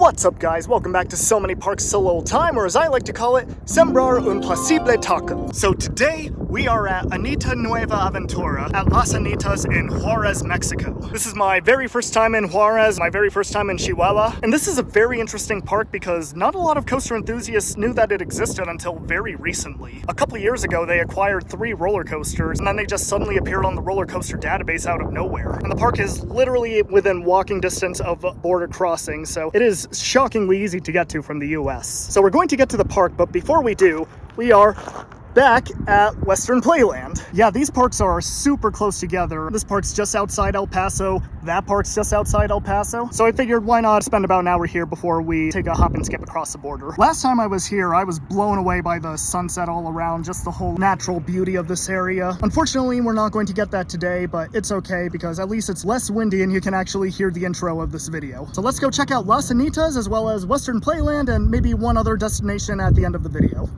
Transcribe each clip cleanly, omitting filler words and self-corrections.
What's up, guys? Welcome back to So Many Parks So Little Time, or as I like to call it, Sembrar un Posible Taco. So today, we are at Anita Nueva Aventura at Las Anitas in Juárez, Mexico. This is my very first time in Juárez, my very first time in Chihuahua, and this is a very interesting park because not a lot of coaster enthusiasts knew that it existed until very recently. A couple years ago, they acquired 3 roller coasters, and then they just suddenly appeared on the roller coaster database out of nowhere. And the park is literally within walking distance of border crossing, so it is shockingly easy to get to from the US. So we're going to get to the park, but before we do, we are back at Western Playland. Yeah, these parks are super close together. This park's just outside El Paso. That park's just outside El Paso. So I figured why not spend about an hour here before we take a hop and skip across the border. Last time I was here, I was blown away by the sunset all around, just the whole natural beauty of this area. Unfortunately, we're not going to get that today, but it's okay because at least it's less windy and you can actually hear the intro of this video. So let's go check out Las Anitas as well as Western Playland and maybe one other destination at the end of the video.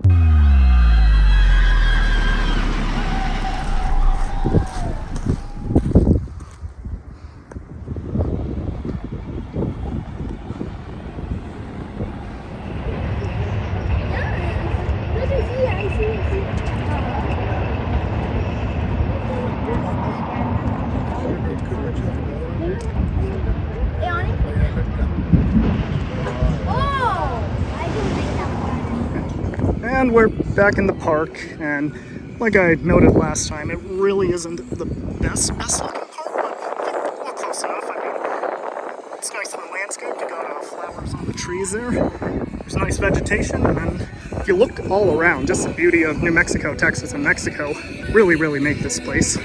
And we're back in the park, and like I noted last time, it really isn't the best looking park, but we're close enough. I mean, it's nice in the landscape. You got flowers on the trees there. There's nice vegetation, and then if you look all around, just the beauty of New Mexico, Texas, and Mexico really make this place.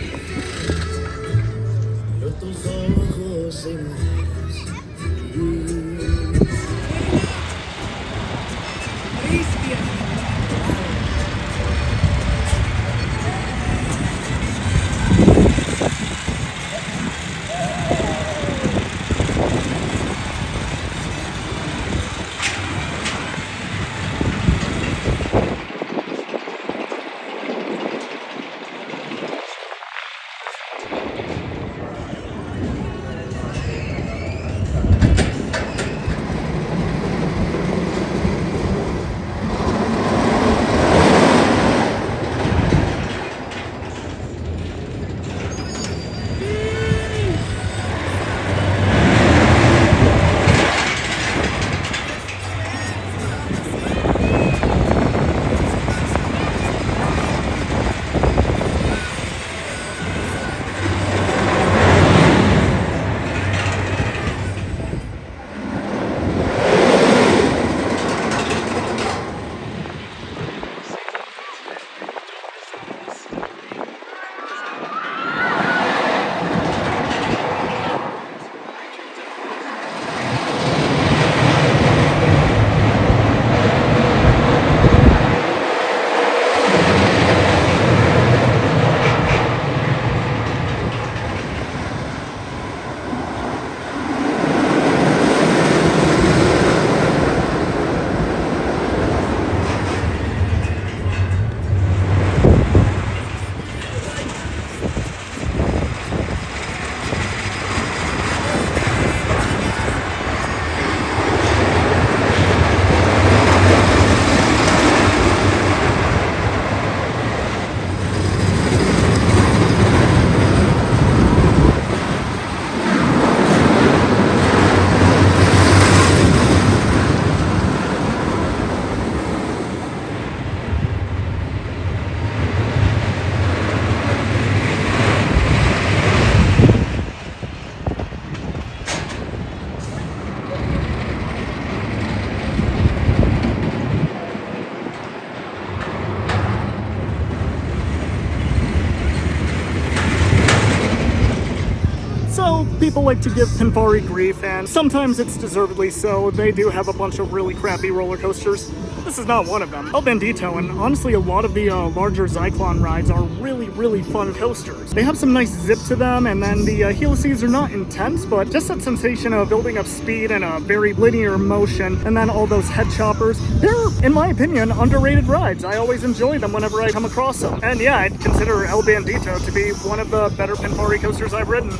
People like to give Pinfari grief, and sometimes it's deservedly so. They do have a bunch of really crappy roller coasters. This is not one of them. El Bandito, and honestly a lot of the larger Zyklon rides are really fun coasters. They have some nice zip to them, and then the helices are not intense, but just that sensation of building up speed and a very linear motion, and then all those head choppers. They're, in my opinion, underrated rides. I always enjoy them whenever I come across them. And yeah, I'd consider El Bandito to be one of the better Pinfari coasters I've ridden.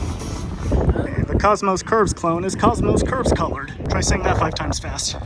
Cosmos Curves clone is Cosmos Curves colored. Try saying that 5 times fast.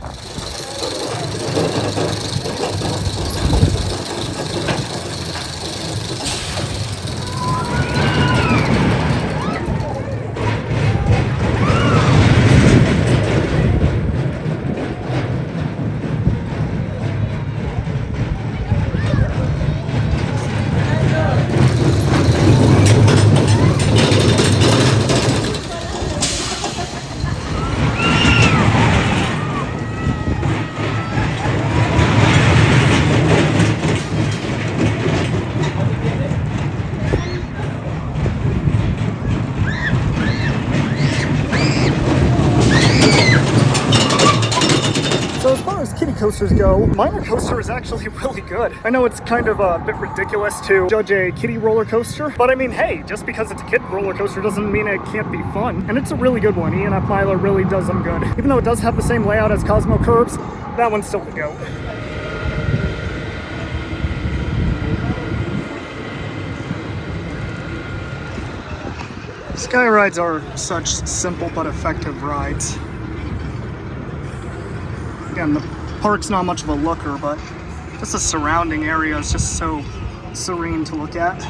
Coasters go, Minor Coaster is actually really good. I know it's kind of a bit ridiculous to judge a kiddie roller coaster, but I mean, hey, just because it's a kid roller coaster doesn't mean it can't be fun. And it's a really good one. Ian F. Myler really does them good. Even though it does have the same layout as Cosmo Curves, that one's still the GOAT. Sky rides are such simple but effective rides. Again, the park's not much of a looker, but just the surrounding area is just so serene to look at.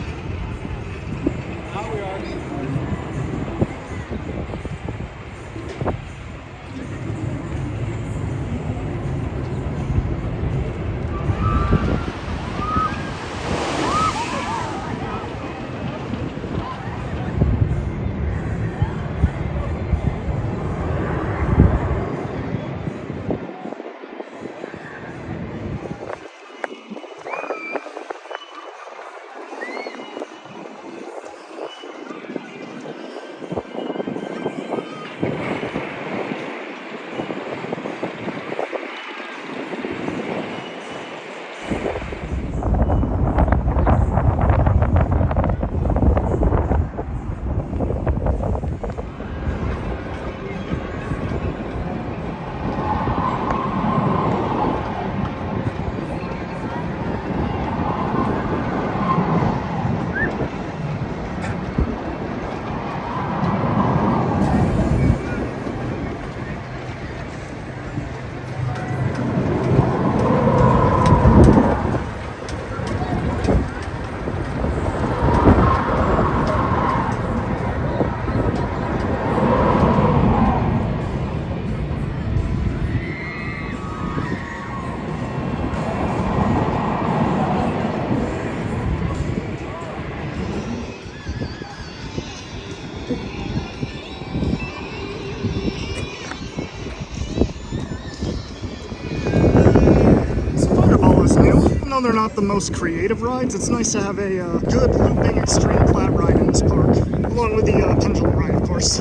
They're not the most creative rides. It's nice to have a good looping extreme flat ride in this park, along with the pendulum ride, of course.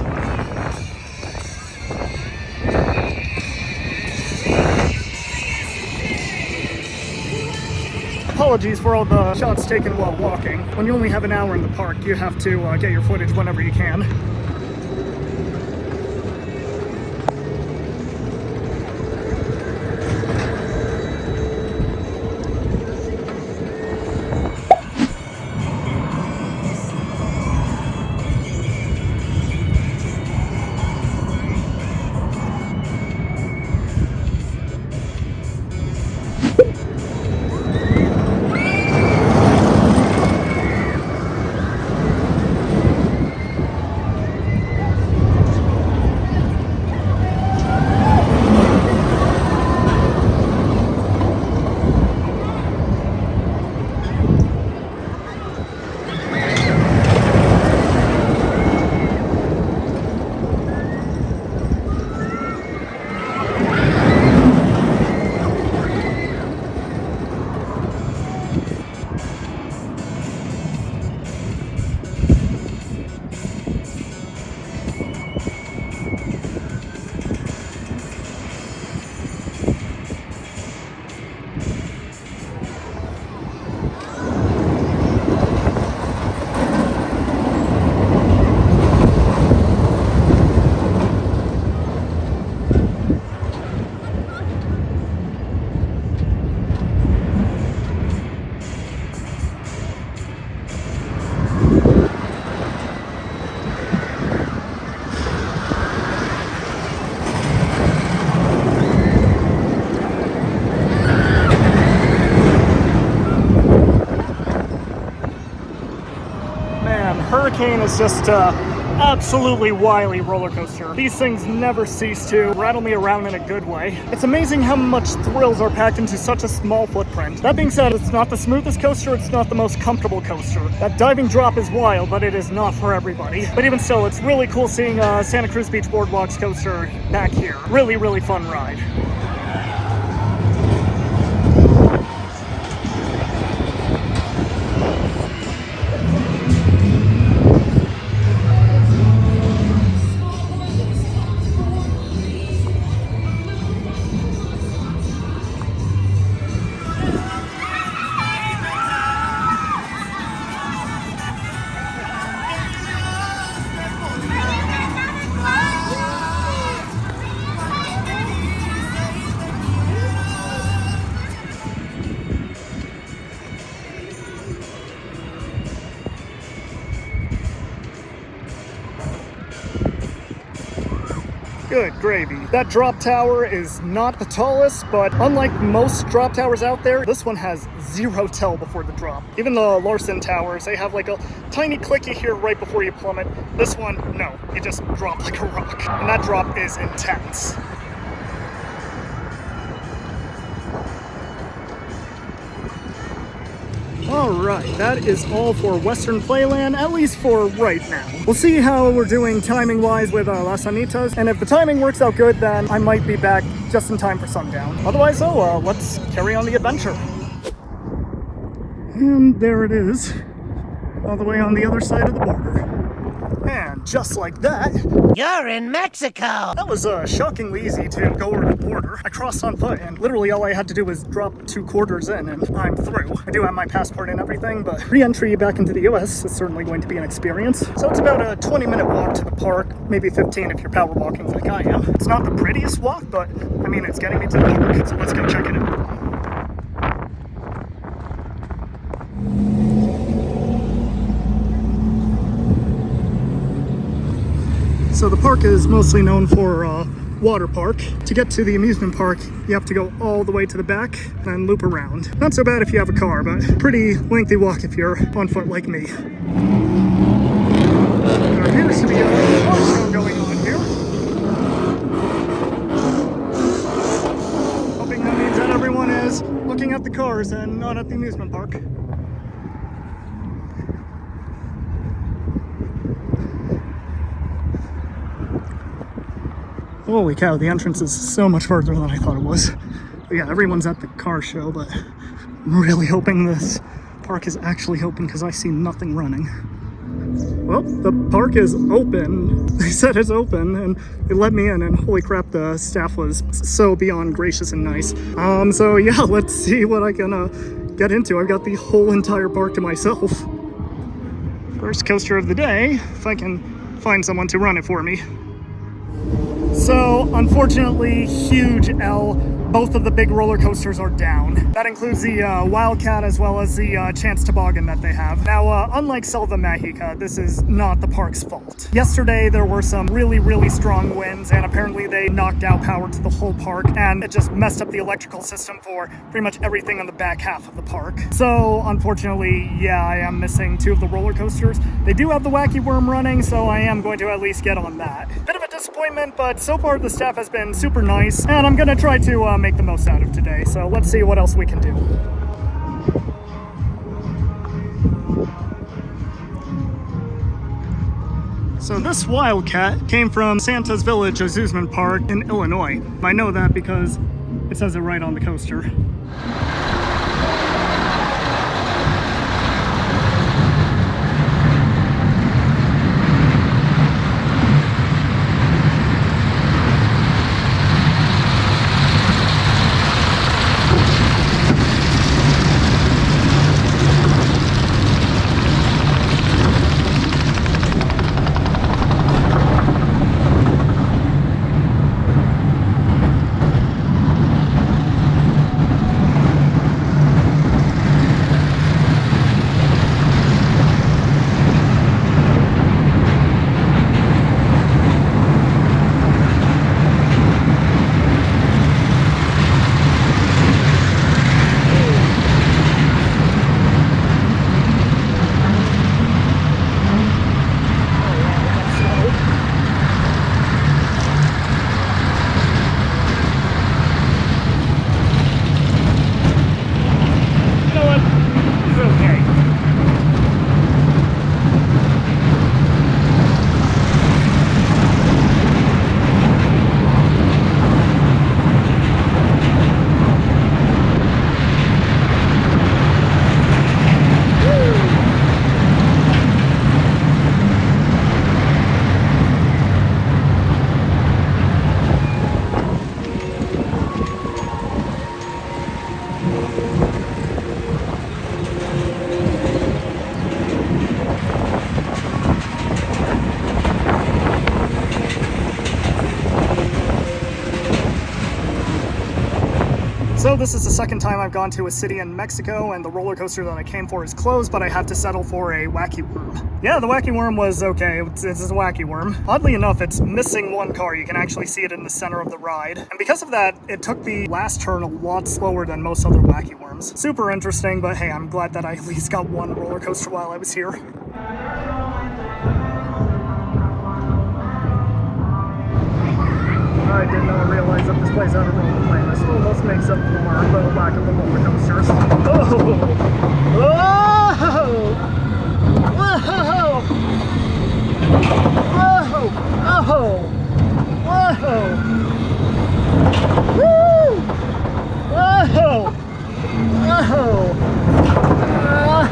Apologies for all the shots taken while walking. When you only have an hour in the park, you have to get your footage whenever you can. Hurricane is just absolutely wily roller coaster. These things never cease to rattle me around in a good way. It's amazing how much thrills are packed into such a small footprint. That being said, it's not the smoothest coaster, it's not the most comfortable coaster. That diving drop is wild, but it is not for everybody. But even still, it's really cool seeing Santa Cruz Beach Boardwalk's coaster back here. Really, really fun ride. Good gravy. That drop tower is not the tallest, but unlike most drop towers out there, this one has zero tell before the drop. Even the Larson towers, they have like a tiny clicky here right before you plummet. This one, no, you just drop like a rock. And that drop is intense. Alright, that is all for Western Playland, at least for right now. We'll see how we're doing timing-wise with Las Anitas, and if the timing works out good, then I might be back just in time for sundown. Otherwise, let's carry on the adventure. And there it is, all the way on the other side of the border. And just like that, you're in Mexico! That was shockingly easy to go over the border. I crossed on foot, and literally all I had to do was drop 2 quarters in, and I'm through. I do have my passport and everything, but re-entry back into the US is certainly going to be an experience. So it's about a 20-minute walk to the park, maybe 15 if you're power walking like I am. It's not the prettiest walk, but I mean, it's getting me to the park, so let's go check it out. So the park is mostly known for water park. To get to the amusement park, you have to go all the way to the back and loop around. Not so bad if you have a car, but pretty lengthy walk if you're on foot like me. There appears to be a car show going on here. Hoping that means that everyone is looking at the cars and not at the amusement park. Holy cow, the entrance is so much further than I thought it was. But yeah, everyone's at the car show, but I'm really hoping this park is actually open because I see nothing running. Well, the park is open. They said it's open and they let me in, and holy crap, the staff was so beyond gracious and nice. So yeah, let's see what I can get into. I've got the whole entire park to myself. First coaster of the day, if I can find someone to run it for me. So, unfortunately, huge L. Both of the big roller coasters are down. That includes the WildCat as well as the Chance Toboggan that they have. Now, unlike Selva Mágica, this is not the park's fault. Yesterday, there were some really, really strong winds, and apparently they knocked out power to the whole park, and it just messed up the electrical system for pretty much everything on the back half of the park. So, unfortunately, yeah, I am missing 2 of the roller coasters. They do have the Wacky Worm running, so I am going to at least get on that. Bit of a disappointment, but so far the staff has been super nice, and I'm gonna try to make the most out of today. So let's see what else we can do. So this WildCat came from Santa's Village Amusement Park in Illinois. I know that because it says it right on the coaster. So this is the second time I've gone to a city in Mexico, and the roller coaster that I came for is closed, but I have to settle for a wacky worm. Yeah, the wacky worm was okay. It's a wacky worm. Oddly enough, it's missing one car. You can actually see it in the center of the ride. And because of that, it took the last turn a lot slower than most other wacky worms. Super interesting, but hey, I'm glad that I at least got one roller coaster while I was here. I did not realize that this place had a roller plane. This almost makes up for the lack of the roller coasters. Oh! Whoa! Whoa! Whoa! Oh! Whoa! Woo! Whoa! Whoa!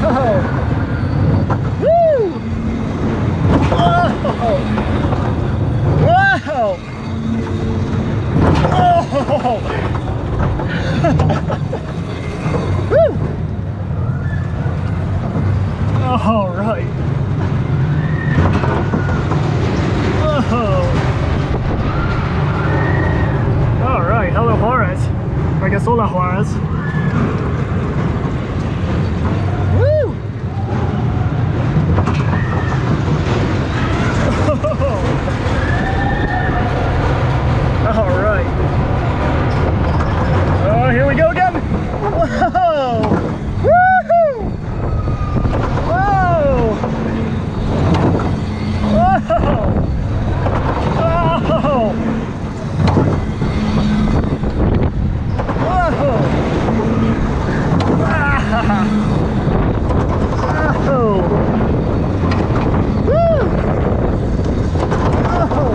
Whoa! Woo! Whoa! Whoa! Oh! Woo! All right. Oh. All right. Hello, Juárez. I guess hola, Juárez. Woo! All right. Oh, here we go again. Whoa! Woohoo! Whoa! Whoa! Oh! Whoa! Ah! Oh! Woo! Oh!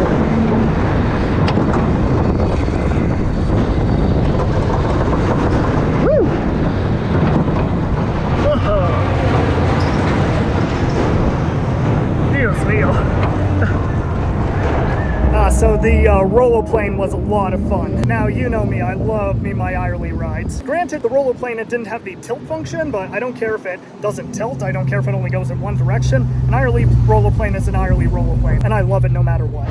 So the rollerplane was a lot of fun. Now, you know me, I love me my awry rides. Granted, the rollerplane, it didn't have the tilt function, but I don't care if it doesn't tilt. I don't care if it only goes in one direction. An awry rollerplane is an awry rollerplane, and I love it no matter what.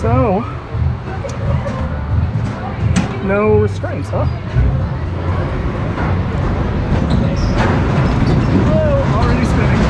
So, no restraints, huh? Oh, already spinning.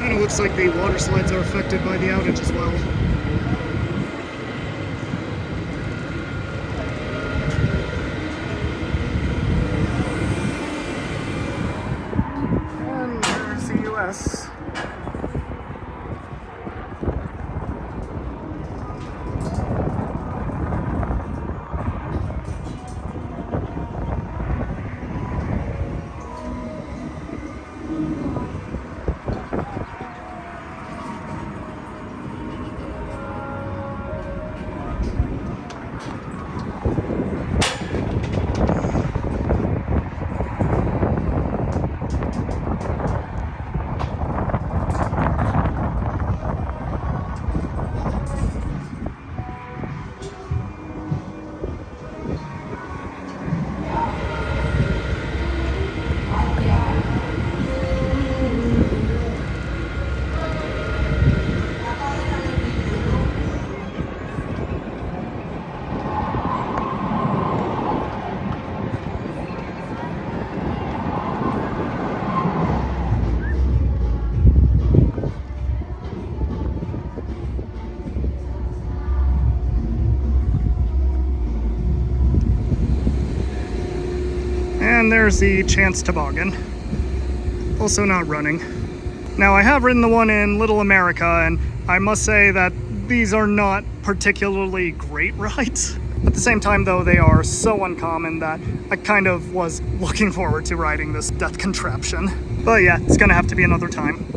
Kind of looks like the water slides are affected by the outage as well. And there's the US. And there's the Chance Toboggan, also not running. Now I have ridden the one in Little America, and I must say that these are not particularly great rides. At the same time though, they are so uncommon that I kind of was looking forward to riding this death contraption. But yeah, it's gonna have to be another time.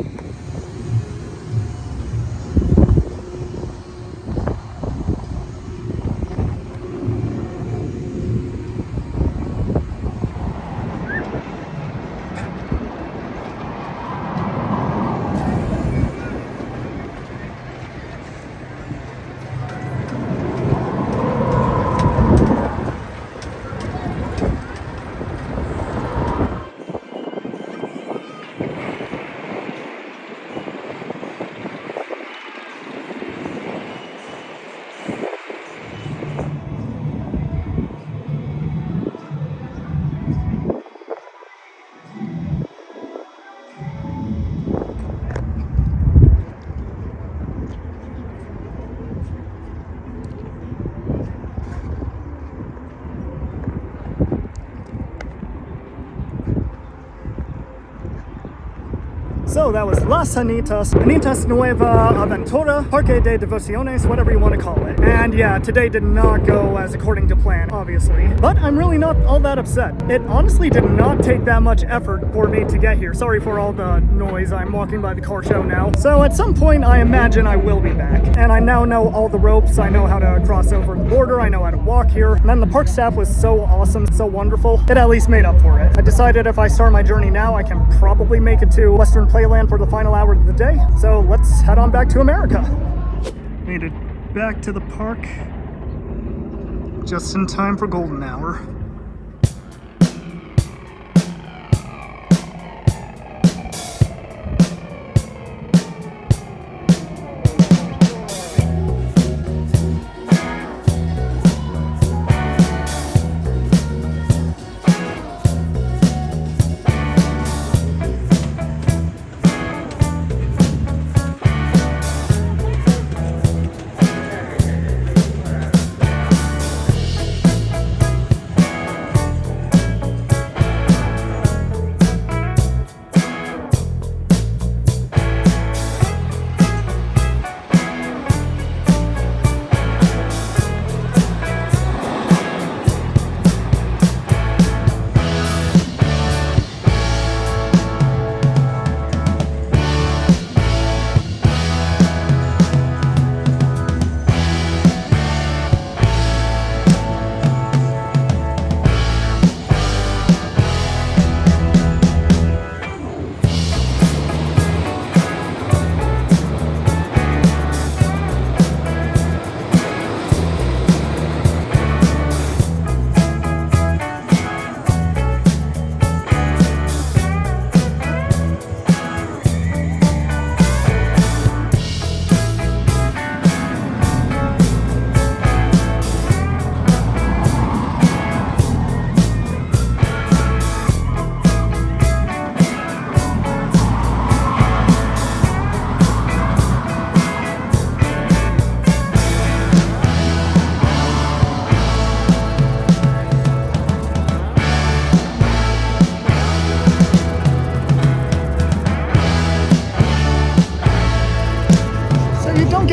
So that was Las Anitas, Anitas Nueva Aventura, Parque de Devociones, whatever you want to call it. And yeah, today did not go as according to plan, obviously. But I'm really not all that upset. It honestly did not take that much effort for me to get here. Sorry for all the noise, I'm walking by the car show now. So at some point, I imagine I will be back. And I now know all the ropes, I know how to cross over the border, I know how to walk here. And then the park staff was so awesome, so wonderful, it at least made up for it. I decided if I start my journey now, I can probably make it to Western Playland for the final hour of the day. So let's head on back to America. Made it back to the park just in time for golden hour.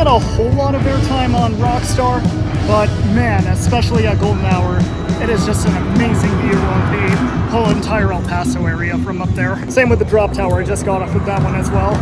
get a whole lot of airtime on Rockstar, but man, especially at golden hour, it is just an amazing view of the whole entire El Paso area from up there. Same with the drop tower, I just got off with that one as well.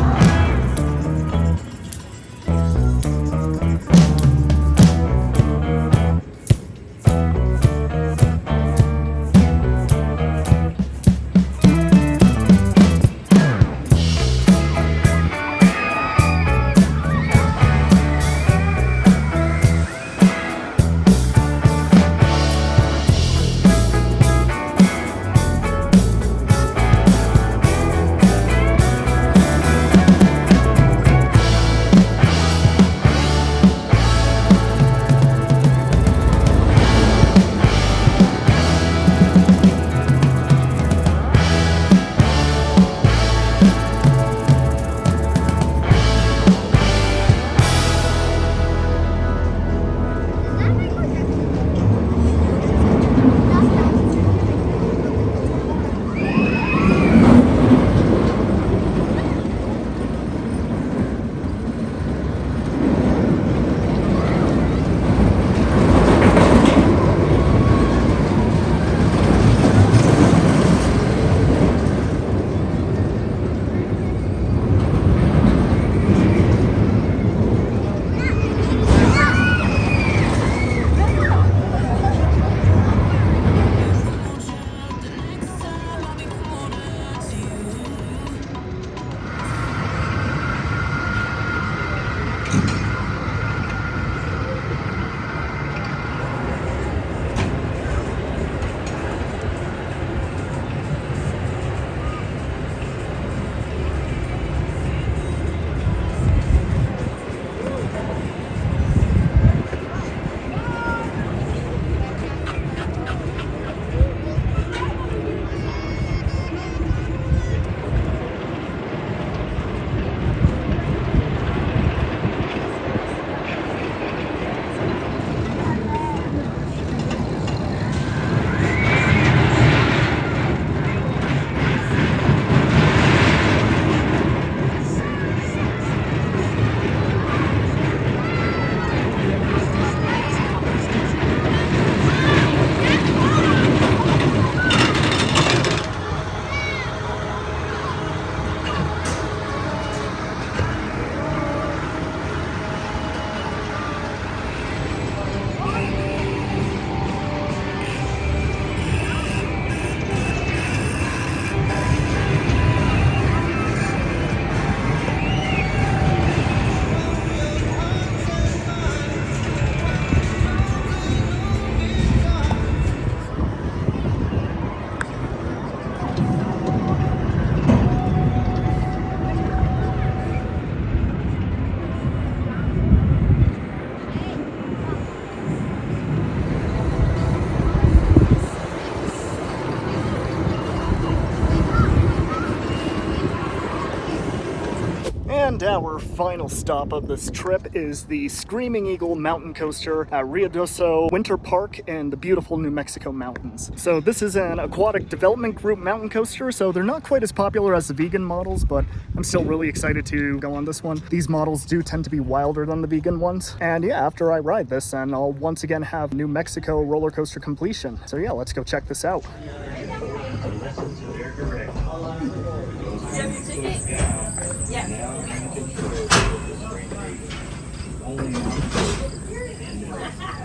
And our final stop of this trip is the Screaming Eagle Mountain Coaster at Ruidoso Winter Park in the beautiful New Mexico mountains. So this is an aquatic development group mountain coaster, so they're not quite as popular as the vegan models, but I'm still really excited to go on this one. These models do tend to be wilder than the vegan ones. And yeah, after I ride this, then I'll once again have New Mexico roller coaster completion. So yeah, let's go check this out.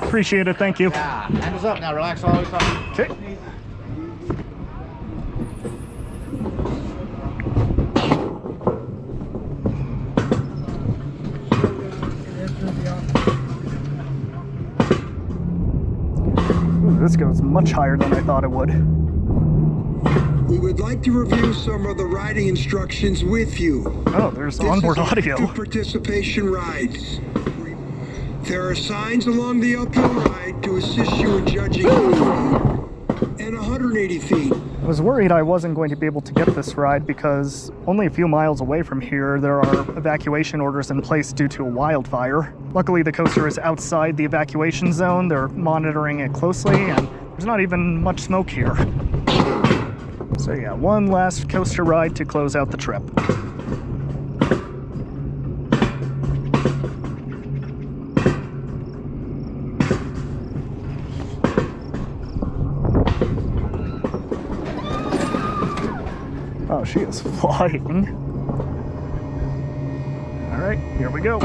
Appreciate it, thank you. Yeah, hands up now, relax all the time. Okay. Ooh, this goes much higher than I thought it would. We would like to review some of the riding instructions with you. Oh, there's onboard audio. This is participation rides. There are signs along the uphill ride to assist you in judging and 180 feet. I was worried I wasn't going to be able to get this ride because only a few miles away from here there are evacuation orders in place due to a wildfire. Luckily the coaster is outside the evacuation zone. They're monitoring it closely and there's not even much smoke here. So yeah, one last coaster ride to close out the trip. she is flying. All right, here we go.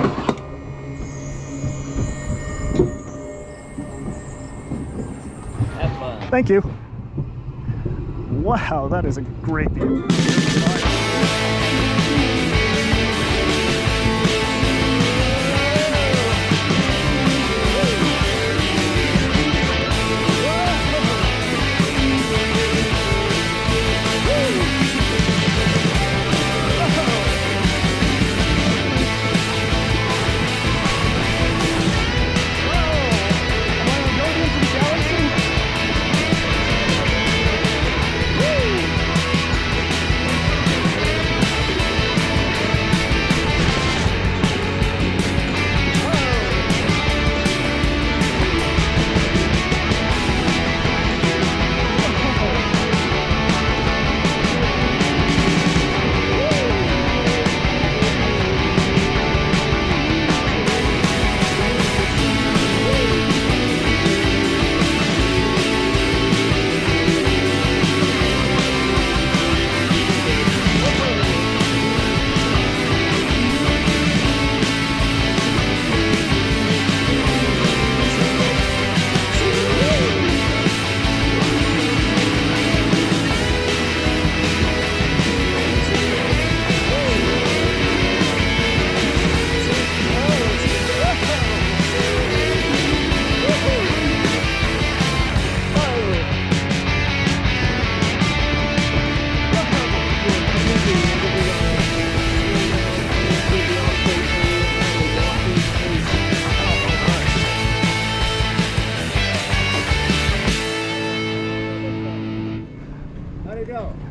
Have fun. Thank you. Wow, that is a great view.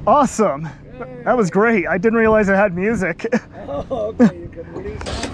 Awesome. That was great. I didn't realize it had music. Oh, okay. You can release it.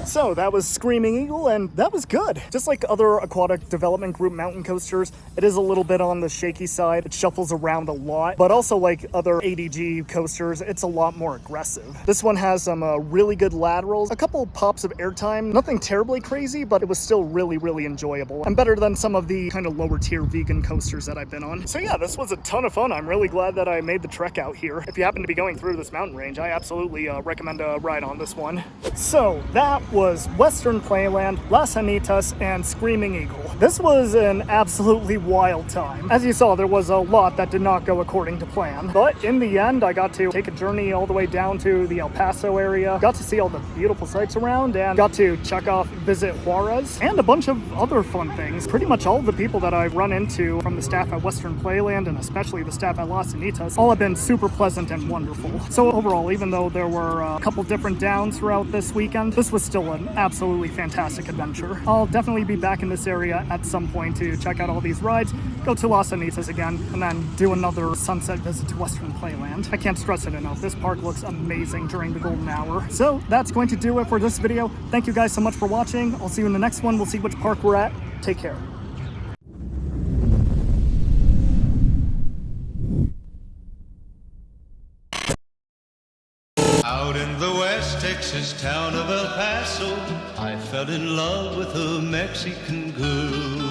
So that was Screaming Eagle, and that was good. Just like other aquatic development group mountain coasters, it is a little bit on the shaky side. It shuffles around a lot, but also like other ADG coasters, it's a lot more aggressive. This one has some really good laterals, a couple pops of airtime, nothing terribly crazy, but it was still really, really enjoyable and better than some of the kind of lower tier vegan coasters that I've been on. So yeah, this was a ton of fun. I'm really glad that I made the trek out here. If you happen to be going through this mountain range, I absolutely recommend a ride on this one. So that was Western Playland, Las Anitas, and Screaming Eagle. This was an absolutely wild time. As you saw, there was a lot that did not go according to plan, but in the end, I got to take a journey all the way down to the El Paso area, got to see all the beautiful sights around, and got to check off visit Juárez, and a bunch of other fun things. Pretty much all of the people that I've run into from the staff at Western Playland, and especially the staff at Las Anitas, all have been super pleasant and wonderful. So overall, even though there were a couple different downs throughout this weekend, this was still an absolutely fantastic adventure. I'll definitely be back in this area at some point to check out all these rides, go to Las Anitas again, and then do another sunset visit to Western Playland. I can't stress it enough. This park looks amazing during the golden hour. So that's going to do it for this video. Thank you guys so much for watching. I'll see you in the next one. We'll see which park we're at. Take care. Out in the West Texas town of El Paso, I fell in love with a Mexican girl.